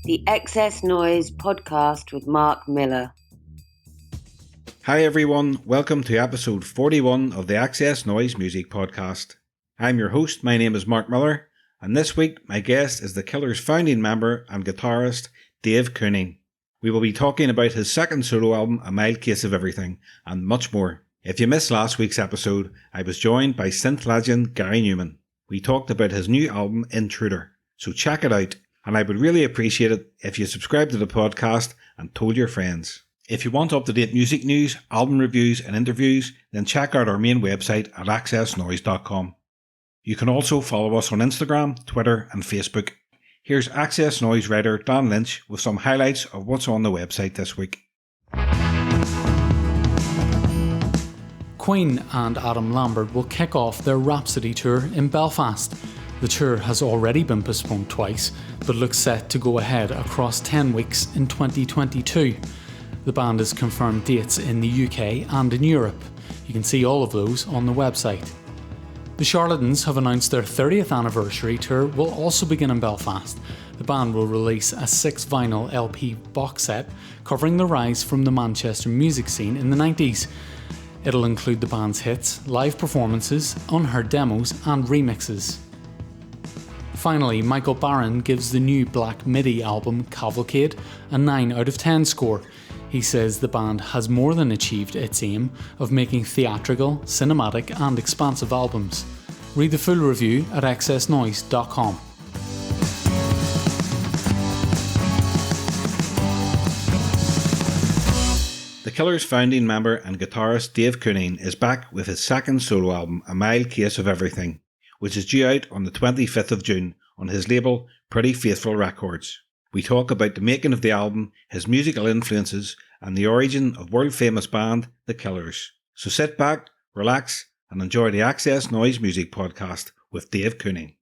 the XS Noize Podcast with Mark Millar. Hi everyone, welcome to episode 41 of the XS Noize Music Podcast. I'm your host, my name is Mark Millar, and this week my guest is thekillers founding member and guitarist Dave Keuning. We will be talking about his second solo album, A Mild Case of Everything, and much more. If you missed last week's episode, I was joined by synth legend Gary Newman. We talked about his new album, Intruder, so check it out, and I would really appreciate it if you subscribe to the podcast and told your friends. If you want up-to-date music news, album reviews and interviews, then check out our main website at xsnoize.com. You can also follow us on Instagram, Twitter and Facebook. Here's XS Noize writer Dan Lynch with some highlights of what's on the website this week. Queen and Adam Lambert will kick off their Rhapsody tour in Belfast. The tour has already been postponed twice, but looks set to go ahead across 10 weeks in 2022. The band has confirmed dates in the UK and in Europe. You can see all of those on the website. The Charlatans have announced their 30th anniversary tour will also begin in Belfast. The band will release a 6-vinyl LP box set covering the rise from the Manchester music scene in the 90s. It'll include the band's hits, live performances, unheard demos and remixes. Finally, Michael Barron gives the new Black Midi album Cavalcade a 9 out of 10 score. He says the band has more than achieved its aim of making theatrical, cinematic and expansive albums. Read the full review at xsnoize.com. thekillers founding member and guitarist Dave Keuning is back with his second solo album, A Mild Case of Everything, which is due out on the 25th of June on his label Pretty Faithful Records. We talk about the making of the album, his musical influences, and the origin of world-famous band thekillers. So sit back, relax, and enjoy the XS Noize Music Podcast with Dave Keuning.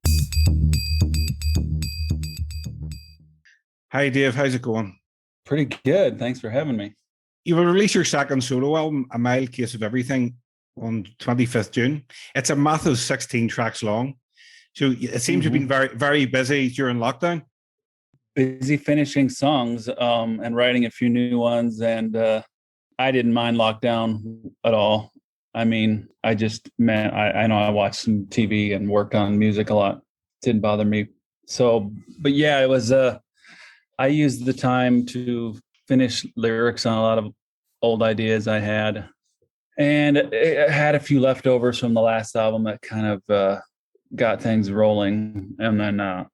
Hi Dave, how's it going? Pretty good, thanks for having me. You will release your second solo album, A Mild Case of Everything, on 25th June. It's a massive 16 tracks long. So it seems you've been very, very busy during lockdown. Busy finishing songs and writing a few new ones. And I didn't mind lockdown at all. I mean, I know I watched some TV and worked on music a lot. It didn't bother me. So, but yeah, it was, I used the time to finish lyrics on a lot of old ideas I had. And I had a few leftovers from the last album that kind of got things rolling. And then,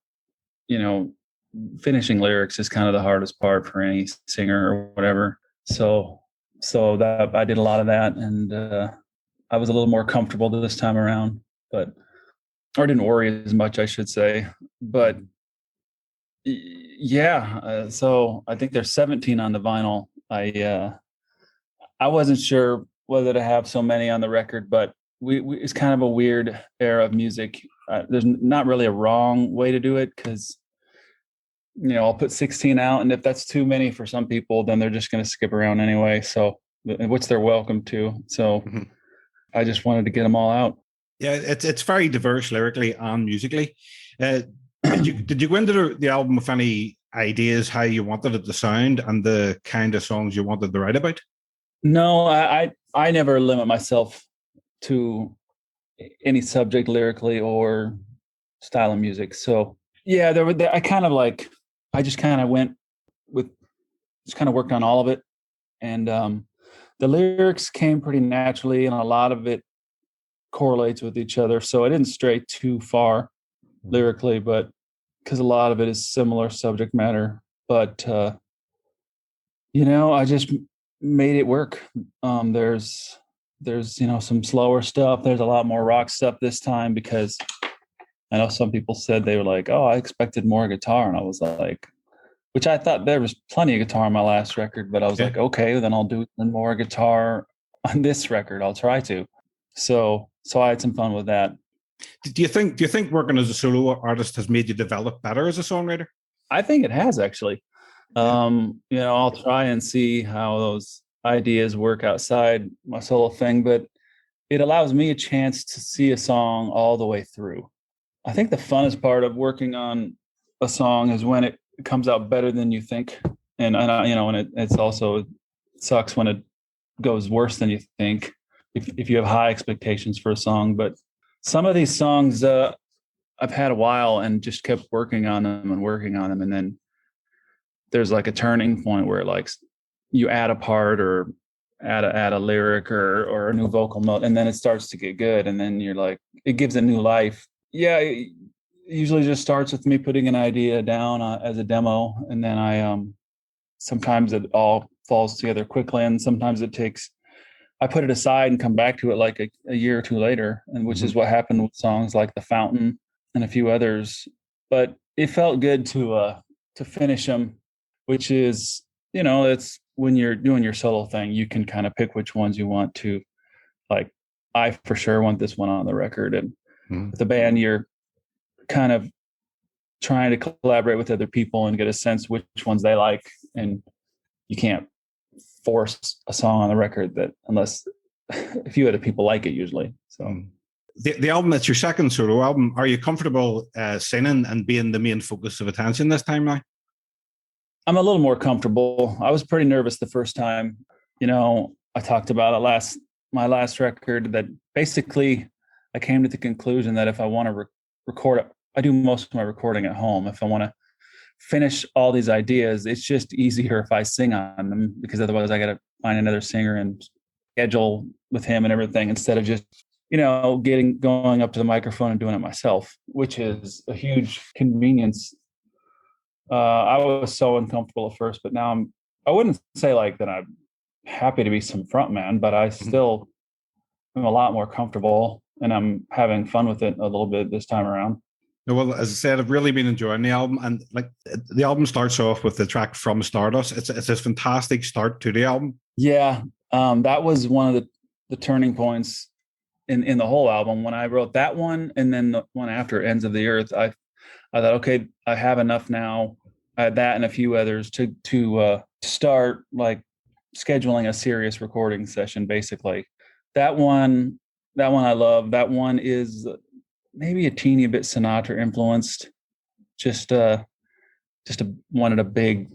finishing lyrics is kind of the hardest part for any singer or whatever. So that I did a lot of that, and I was a little more comfortable this time around, or didn't worry as much, I should say. But yeah, so I think there's 17 on the vinyl. I wasn't sure whether to have so many on the record, but it's kind of a weird era of music. There's not really a wrong way to do it, because I'll put 16 out, and if that's too many for some people, then they're just going to skip around anyway. So, which they're welcome to. So, I just wanted to get them all out. Yeah, it's very diverse lyrically and musically. Did you go into the album with any ideas how you wanted it to sound and the kind of songs you wanted to write about? No, I never limit myself to any subject lyrically or style of music. So yeah, I just kind of worked on all of it. And the lyrics came pretty naturally, and a lot of it correlates with each other. So I didn't stray too far lyrically, but because a lot of it is similar subject matter. But, I just made it work. There's some slower stuff. There's a lot more rock stuff this time, because I know some people said they were like, oh, I expected more guitar. And I was like, which I thought there was plenty of guitar on my last record, but I was like, okay, then I'll do more guitar on this record. I'll try to. So I had some fun with that. Do you think working as a solo artist has made you develop better as a songwriter? I think it has, actually. I'll try and see how those ideas work outside my solo thing, but it allows me a chance to see a song all the way through. I think the funnest part of working on a song is when it it comes out better than you think. And it's also, it sucks when it goes worse than you think, if you have high expectations for a song. But some of these songs, I've had a while and just kept working on them. And then there's like a turning point where like you add a part or add a lyric or a new vocal note, and then it starts to get good. And then you're like, it gives it new life. Yeah. It usually just starts with me putting an idea down as a demo. And then sometimes it all falls together quickly. And sometimes I put it aside and come back to it like a year or two later, and which is what happened with songs like The Fountain and a few others. But it felt good to finish them, which is, it's when you're doing your solo thing, you can kind of pick which ones you want to. Like, I for sure want this one on the record. And with the band, you're kind of trying to collaborate with other people and get a sense which ones they like. And you can't force a song on the record that unless a few other people like it usually. So the album, it's your second solo album. Are you comfortable singing and being the main focus of attention this time now? I'm a little more comfortable. I was pretty nervous the first time. I talked about my last record, that basically I came to the conclusion that if I want to record it, I do most of my recording at home. If I want to finish all these ideas, it's just easier if I sing on them, because otherwise I got to find another singer and schedule with him and everything, instead of just, going up to the microphone and doing it myself, which is a huge convenience. I was so uncomfortable at first, but now I wouldn't say like that I'm happy to be some front man, but I still am a lot more comfortable, and I'm having fun with it a little bit this time around. Well, as I said, I've really been enjoying the album, and like the album starts off with the track From Stardust. It's a fantastic start to the album. Yeah, that was one of the turning points in the whole album. When I wrote that one, and then the one after, Ends of the Earth, I thought, okay, I have enough now. I had that and a few others to start like scheduling a serious recording session. Basically, that one I love. That one is maybe a teeny bit Sinatra influenced. Wanted a big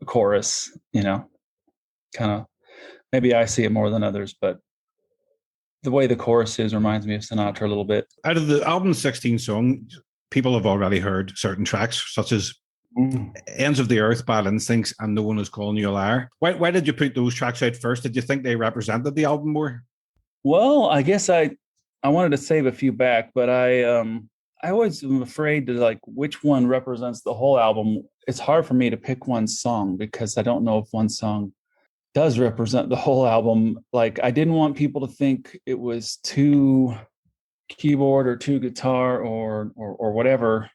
chorus, kind of. Maybe I see it more than others, but the way the chorus is reminds me of Sinatra a little bit. Out of the album's 16 songs, people have already heard certain tracks, such as Ends of the Earth, Bad Instincts, and No One Is Calling You a Liar. Why did you put those tracks out first? Did you think they represented the album more? Well, I guess I wanted to save a few back, but I always am afraid to like which one represents the whole album. It's hard for me to pick one song because I don't know if one song does represent the whole album. Like, I didn't want people to think it was too keyboard or too guitar or whatever.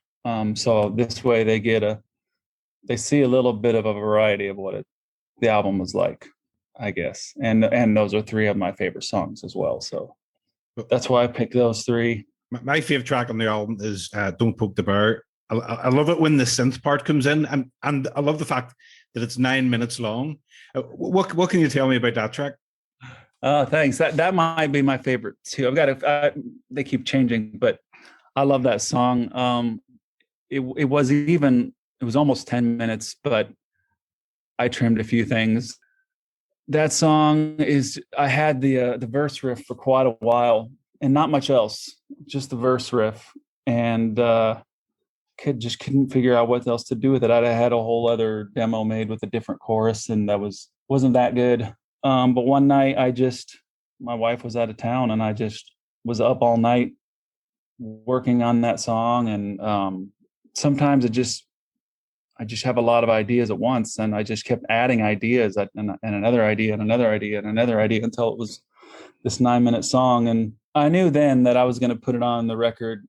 So this way they see a little bit of a variety of what the album was like, I guess. And those are three of my favorite songs as well. So that's why I picked those three. My favorite track on the album is Don't Poke the Bear. I love it when the synth part comes in, and I love the fact that it's 9 minutes long. What can you tell me about that track? Thanks. That might be my favorite too. They keep changing, but I love that song. It was almost 10 minutes, but I trimmed a few things. That song I had the verse riff for quite a while and not much else, just the verse riff, and couldn't figure out what else to do with it. I had a whole other demo made with a different chorus, and that wasn't that good. But one night my wife was out of town, and I just was up all night working on that song. And sometimes I just have a lot of ideas at once, and I just kept adding ideas and another idea and another idea and another idea until it was this 9-minute song. And I knew then that I was going to put it on the record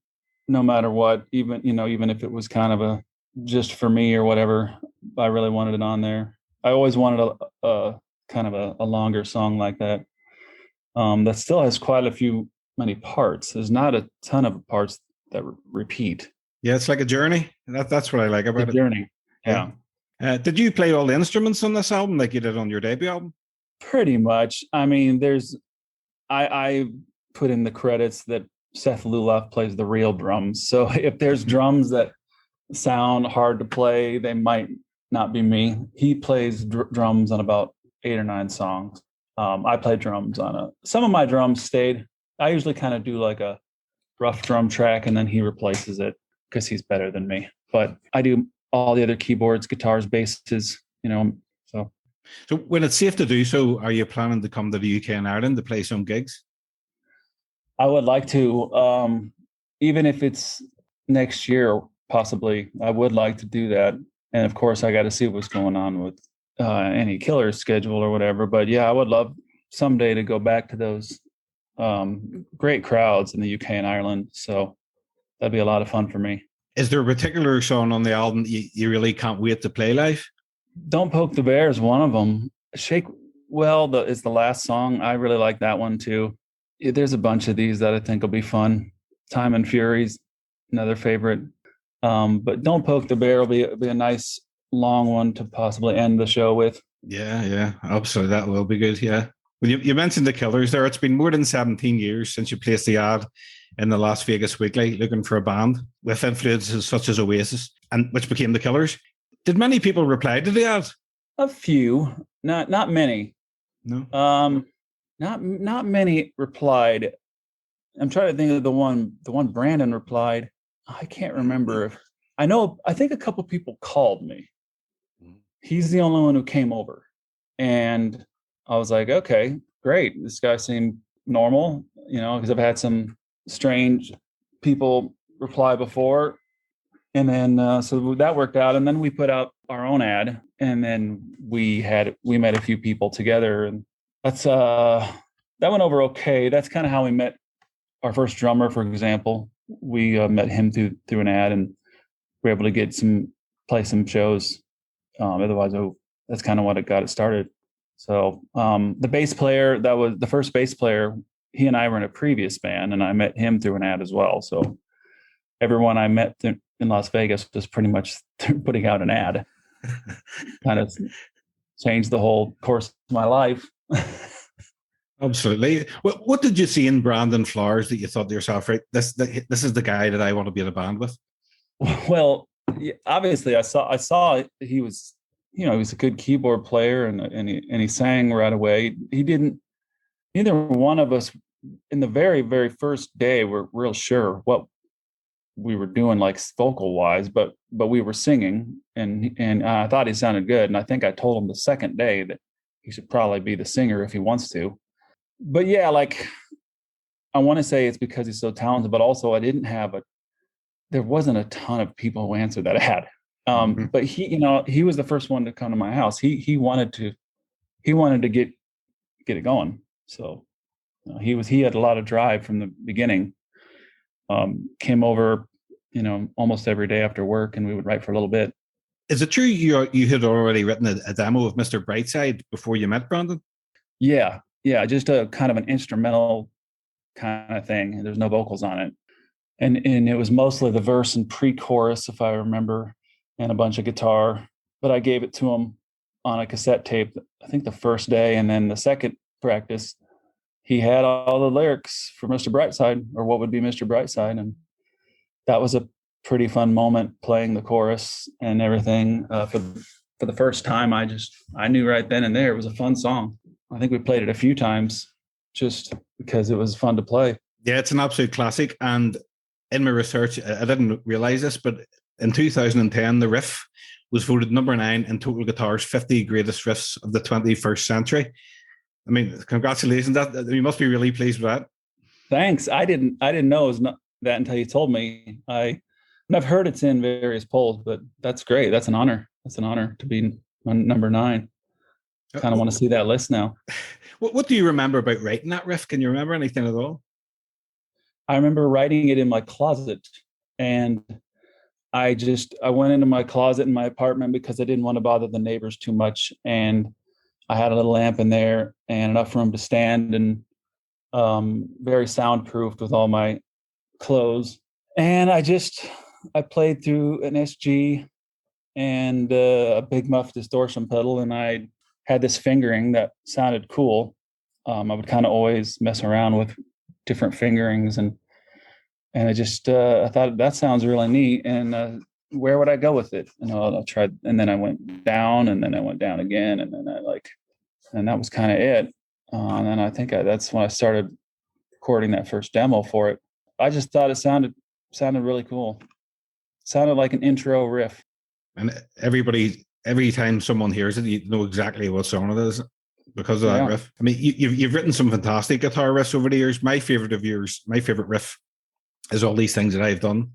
no matter what, even if it was kind of a just for me or whatever. I really wanted it on there. I always wanted a kind of a longer song like that. That still has many parts. There's not a ton of parts that repeat. Yeah, it's like a journey. That's what I like about it. Journey. Yeah. Did you play all the instruments on this album like you did on your debut album? Pretty much. I mean, I put in the credits that Seth Luloff plays the real drums. So if there's drums that sound hard to play, they might not be me. He plays drums on about 8 or 9 songs. I play drums on some of my drums stayed. I usually kind of do like a rough drum track and then he replaces it because he's better than me. But I do all the other keyboards, guitars, basses, so. So when it's safe to do so, are you planning to come to the UK and Ireland to play some gigs? I would like to, even if it's next year, possibly, I would like to do that. And of course, I got to see what's going on with any Killers schedule or whatever. But yeah, I would love someday to go back to those great crowds in the UK and Ireland. So that'd be a lot of fun for me. Is there a particular song on the album you really can't wait to play live? Don't Poke the Bear is one of them. Shake Well is the last song. I really like that one too. There's a bunch of these that I think will be fun. Time and Fury's another favorite. But Don't Poke the Bear will be a nice long one to possibly end the show with. Yeah, absolutely. That will be good, yeah. Well, you mentioned the Killers there. It's been more than 17 years since you placed the ad in the Las Vegas Weekly looking for a band with influences such as Oasis, and which became the Killers. Did many people reply to the ad? A few, not many. No. Not many replied. I'm trying to think of the one Brandon replied. I can't remember if I think a couple people called me. He's the only one who came over. And I was like, okay, great. This guy seemed normal, because I've had some strange people reply before. And then, so that worked out. And then we put out our own ad, and then we met a few people together, and that went over okay. That's kind of how we met our first drummer, for example. We met him through an ad, and we were able to play some shows. Otherwise, that's kind of what got it started. So the bass player, that was the first bass player. He and I were in a previous band, and I met him through an ad as well. So everyone I met in Las Vegas was pretty much putting out an ad. Kind of changed the whole course of my life. Absolutely. What did you see in Brandon Flowers that you thought to yourself, right, this is the guy that I want to be in a band with? Well, obviously I saw he was, he was a good keyboard player, and he sang right away. Neither one of us in the very, very first day were real sure what we were doing, like vocal wise, but we were singing, and I thought he sounded good. And I think I told him the second day that he should probably be the singer if he wants to. But yeah, like, I want to say it's because he's so talented, but also there wasn't a ton of people who answered that ad. But he was the first one to come to my house. He wanted to get it going. So he had a lot of drive from the beginning. Came over, almost every day after work, and we would write for a little bit. Is it true you had already written a demo of Mr. Brightside before you met Brandon? Yeah, just a kind of an instrumental kind of thing. There's no vocals on it, and it was mostly the verse and pre-chorus, if I remember, and a bunch of guitar. But I gave it to him on a cassette tape, I think the first day, and then the second practice, he had all the lyrics for Mr. Brightside, or what would be Mr. Brightside. And that was a pretty fun moment, playing the chorus and everything. For the first time, I knew right then and there it was a fun song. I think we played it a few times just because it was fun to play. Yeah, it's an absolute classic. And in my research, I didn't realize this, but in 2010, the riff was voted number 9 in Total Guitar's 50 greatest riffs of the 21st century. I mean, congratulations! You must be really pleased with that. Thanks. I didn't know it was that until you told me. I've heard it's in various polls, but that's great. That's an honor. That's an honor to be on number 9. Kind of want to see that list now. What do you remember about writing that riff? Can you remember anything at all? I remember writing it in my closet, and I went into my closet in my apartment because I didn't want to bother the neighbors too much, and I had a little lamp in there and enough room to stand, and very soundproofed with all my clothes. And I played through an SG and a Big Muff distortion pedal, and I had this fingering that sounded cool. I would kind of always mess around with different fingerings, and I thought that sounds really neat. And where would I go with it? I tried, and then I went down, and then I went down again, and then and that was kind of it. And then I think that's when I started recording that first demo for it. I just thought it sounded really cool. Sounded like an intro riff. And every time someone hears it, you know exactly what song it is because of that riff. I mean, you've written some fantastic guitar riffs over the years. My favorite riff is All These Things That I've Done.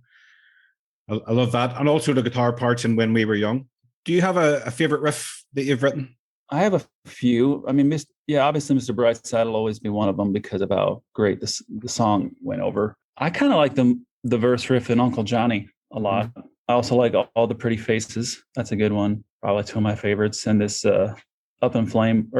I love that. And also the guitar parts in When We Were Young. Do you have a favorite riff that you've written? I have a few. I mean, obviously Mr. Brightside will always be one of them because of how great the song went over. I kind of like the verse riff in Uncle Johnny a lot. Mm-hmm. I also like All the Pretty Faces. That's a good one. Probably two of my favorites. And this Up in Flame,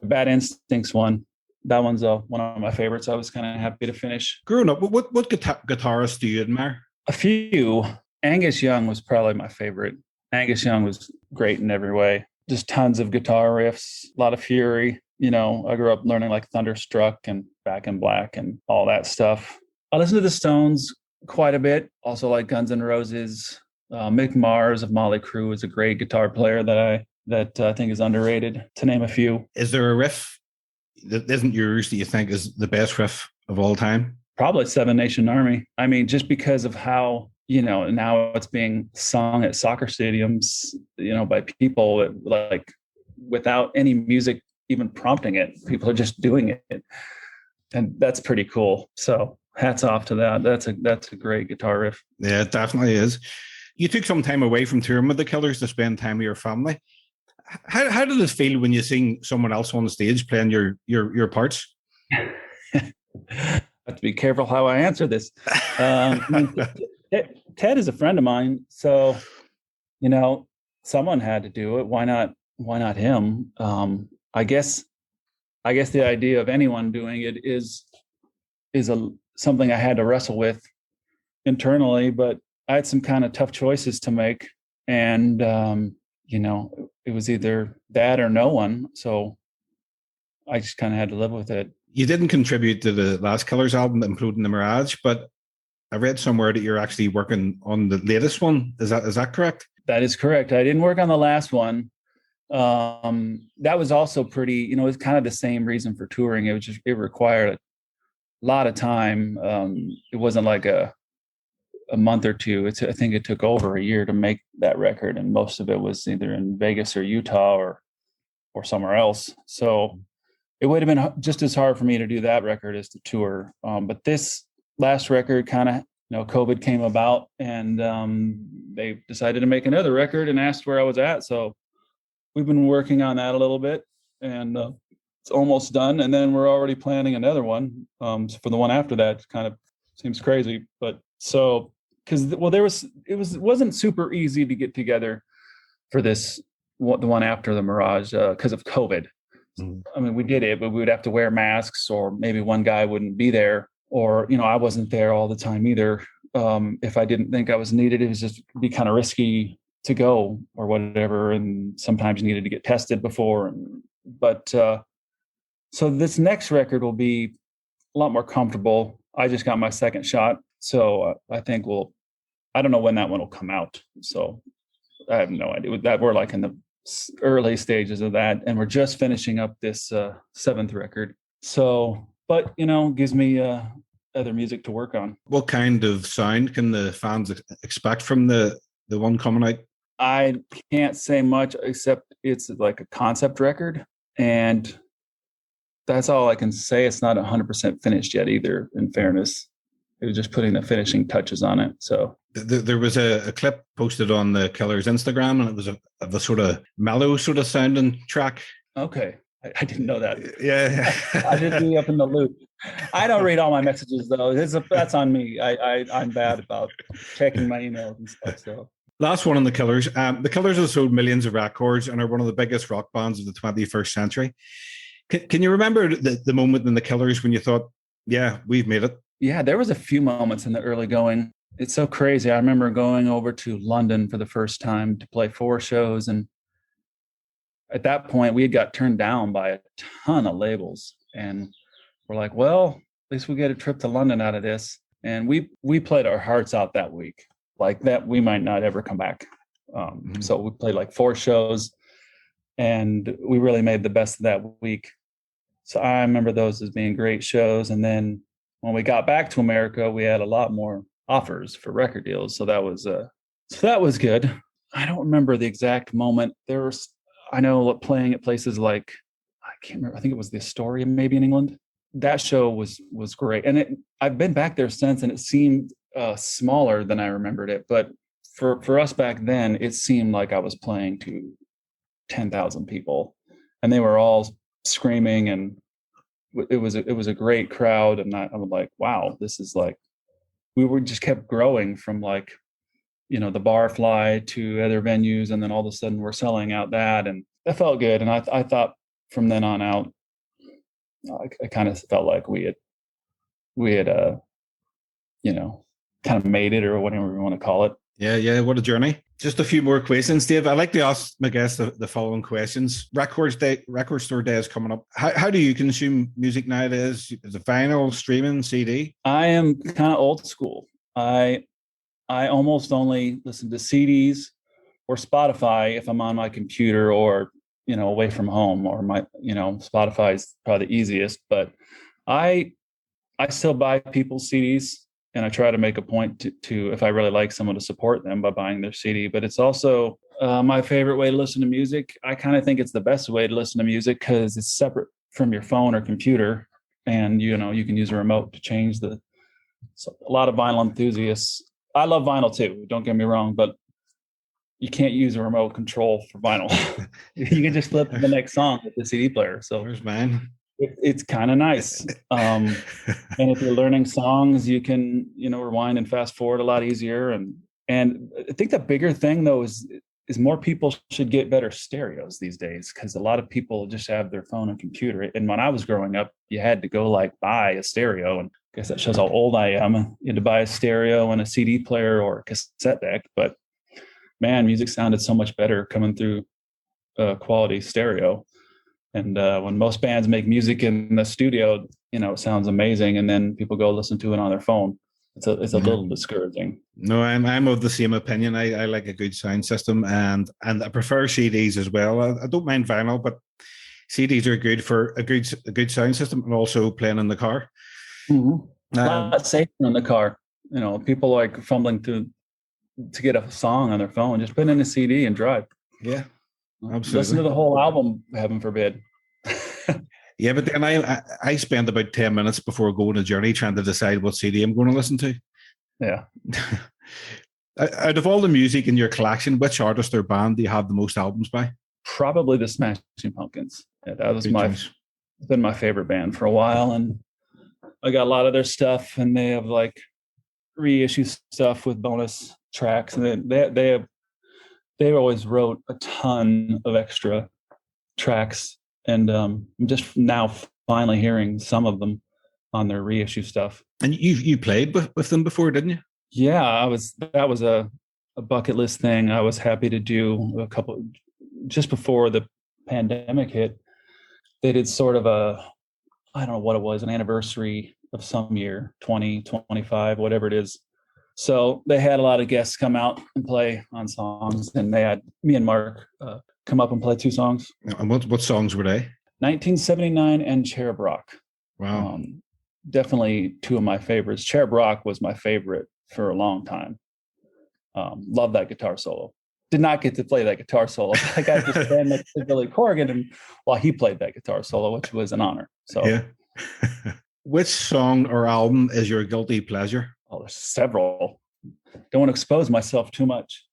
Bad Instincts one. That one's one of my favorites. I was kind of happy to finish. Growing up, what guitarists do you admire? A few. Angus Young was probably my favorite. Angus Young was great in every way. Just tons of guitar riffs, a lot of fury. I grew up learning like Thunderstruck and Back in Black and all that stuff. I listen to the Stones quite a bit. Also like Guns N' Roses. Mick Mars of Motley Crue is a great guitar player that I think is underrated, to name a few. Is there a riff that isn't yours that you think is the best riff of all time? Probably Seven Nation Army. I mean, just because of how, now it's being sung at soccer stadiums, by people like without any music even prompting it. People are just doing it. And that's pretty cool. So hats off to that. That's a great guitar riff. Yeah, it definitely is. You took some time away from touring with the Killers to spend time with your family. How did it feel when you sing someone else on the stage playing your parts? I have to be careful how I answer this. Ted is a friend of mine, so someone had to do it. Why not him? I guess the idea of anyone doing it is something I had to wrestle with internally, but I had some kind of tough choices to make, and it was either that or no one. So I just kind of had to live with it. You didn't contribute to the last Killers album, including the Mirage, but I read somewhere that you're actually working on the latest one. Is that correct? That is correct. I didn't work on the last one. That was also pretty, it was kind of the same reason for touring. It required a lot of time. It wasn't like a month or two. I think it took over a year to make that record, and most of it was either in Vegas or Utah or somewhere else. So it would have been just as hard for me to do that record as to tour. But this last record kind of, COVID came about, and they decided to make another record and asked where I was at. So we've been working on that a little bit, and it's almost done. And then we're already planning another one for the one after that. Kind of seems crazy, but so it wasn't super easy to get together for the one after the Mirage because of COVID. Mm-hmm. I mean, we did it, but we would have to wear masks, or maybe one guy wouldn't be there, or I wasn't there all the time either. If I didn't think I was needed, it was just be kind of risky to go or whatever, and sometimes you needed to get tested before. But so this next record will be a lot more comfortable. I just got my second shot, so I think I don't know when that one will come out. So I have no idea. That we're like in the early stages of that, and we're just finishing up this seventh record. So, but gives me other music to work on. What kind of sound can the fans expect from the one coming out? I can't say much, except it's like a concept record, and that's all I can say. It's not 100% finished yet either, in fairness. It was just putting the finishing touches on it. So there was a clip posted on the Killers Instagram, and it was a sort of mellow sort of sounding track. Okay. I didn't know that. Yeah. I didn't be up in the loop. I don't read all my messages though. That's on me. I'm bad about checking my emails and stuff. So last one on the Killers. The Killers have sold millions of records and are one of the biggest rock bands of the 21st century. Can you remember the moment in the Killers when you thought, yeah, we've made it? Yeah, there was a few moments in the early going. It's so crazy. I remember going over to London for the first time to play 4 shows. And at that point, we had got turned down by a ton of labels. And we're like, well, at least we get a trip to London out of this. and we played our hearts out that week. Like that, we might not ever come back. So we played like 4 shows, and we really made the best of that week. So I remember those as being great shows. And then when we got back to America, we had a lot more offers for record deals. So that was good. I don't remember the exact moment. I know playing at places like, I can't remember. I think it was the Astoria, maybe in England. That show was great. And I've been back there since, and it seemed smaller than I remembered it. But for us back then, it seemed like I was playing to 10,000 people, and they were all screaming, and it was a great crowd. And I was like, wow, this is like, we were just kept growing from like, the Barfly to other venues, and then all of a sudden we're selling out that, and that felt good. And I thought from then on out, I kind of felt like we had kind of made it, or whatever you want to call it. Yeah. What a journey. Just a few more questions, Dave. I'd like to ask my guests the following questions. Record store day is coming up. How do you consume music nowadays? Is it vinyl, streaming, CD? I am kind of old school. I almost only listen to CDs or Spotify if I'm on my computer or, away from home, or my, Spotify is probably the easiest, but I still buy people's CDs, and I try to make a point to, if I really like someone, to support them by buying their CD. But it's also my favorite way to listen to music. I kind of think it's the best way to listen to music because it's separate from your phone or computer, and you can use a remote to change so a lot of vinyl enthusiasts. I love vinyl too, don't get me wrong, but you can't use a remote control for vinyl. You can just flip to the next song with the CD player. So there's mine. It's kind of nice. And if you're learning songs, you can, rewind and fast forward a lot easier. And I think the bigger thing though is more people should get better stereos these days, because a lot of people just have their phone and computer. And when I was growing up, you had to go buy a stereo, and I guess that shows how old I am. You had to buy a stereo and a CD player or a cassette deck. But man, music sounded so much better coming through quality stereo. And when most bands make music in the studio, it sounds amazing, and then people go listen to it on their phone. It's a little discouraging. No, I'm of the same opinion. I like a good sound system, and I prefer CDs as well. I don't mind vinyl, but CDs are good for a good sound system, and also playing in the car. Mm-hmm. A lot safer in the car. People like fumbling to get a song on their phone. Just put in a CD and drive. Yeah. Absolutely. Listen to the whole album, heaven forbid. Yeah, but then I spend about 10 minutes before going a journey trying to decide what CD I'm going to listen to. Yeah. Out of all the music in your collection, which artist or band do you have the most albums by? Probably the Smashing Pumpkins. Yeah, that was been my favorite band for a while, and I got a lot of their stuff, and they have reissue stuff with bonus tracks, and they always wrote a ton of extra tracks, and I'm just now finally hearing some of them on their reissue stuff. And you played with them before, didn't you? Yeah, that was a bucket list thing. I was happy to do a couple just before the pandemic hit. They did sort of I don't know what it was, an anniversary of some year, 20, 25, whatever it is. So they had a lot of guests come out and play on songs, and they had me and Mark come up and play 2 songs. And what songs were they? 1979 and Cherub Rock. Wow. Definitely 2 of my favorites. Cherub Rock was my favorite for a long time. Love that guitar solo. Did not get to play that guitar solo. I got to stand next to Billy Corgan while he played that guitar solo, which was an honor. So, yeah. Which song or album is your guilty pleasure? Oh, there's several. Don't want to expose myself too much.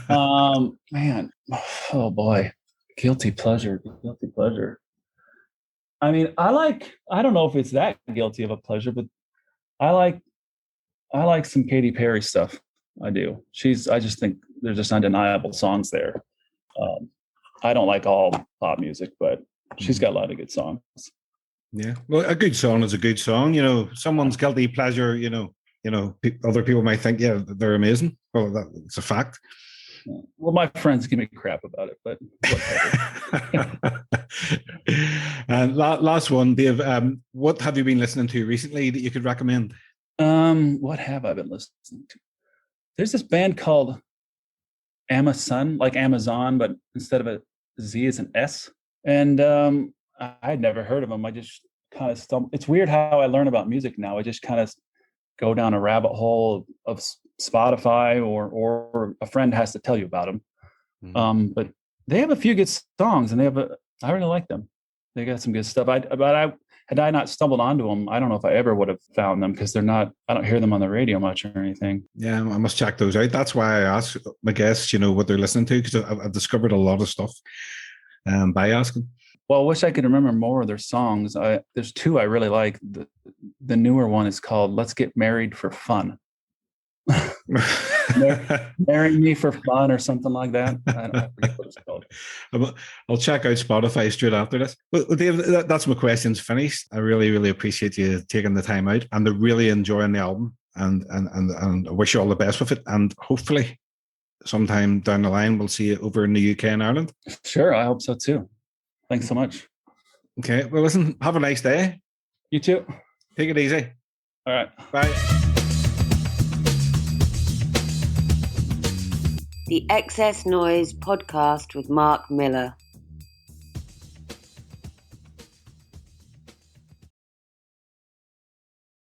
Man, oh boy, guilty pleasure. I mean, I don't know if it's that guilty of a pleasure, but I like some Katy Perry stuff. I do. I just think there's just undeniable songs there. I don't like all pop music, but she's got a lot of good songs. Yeah. Well, a good song is a good song. Someone's guilty pleasure, other people might think, yeah, they're amazing. Well, that's a fact. Well, my friends give me crap about it, but whatever. And last one, Dave, what have you been listening to recently that you could recommend? What have I been listening to? There's this band called Amazon, like Amazon, but instead of a Z, it's an S. And I'd never heard of them. I just kind of stumbled. It's weird how I learn about music now. I just kind of go down a rabbit hole of Spotify, or a friend has to tell you about them. Mm-hmm. But they have a few good songs, and I really like them. They got some good stuff. Had I not stumbled onto them, I don't know if I ever would have found them, because I don't hear them on the radio much or anything. Yeah, I must check those out. That's why I ask my guests, what they're listening to, because I've discovered a lot of stuff by asking. Well, I wish I could remember more of their songs. There's two I really like. The newer one is called "Let's Get Married for Fun." Marry me for fun, or something like that. I forget what it's called. I'll check out Spotify straight after this. Well, Dave, that's my questions finished. I really, really appreciate you taking the time out, and I'm really enjoying the album, and I wish you all the best with it. And hopefully, sometime down the line, we'll see you over in the UK and Ireland. Sure, I hope so too. Thanks so much. Okay, well, listen, have a nice day. You too. Take it easy. All right. Bye. The XS Noize Podcast with Mark Millar.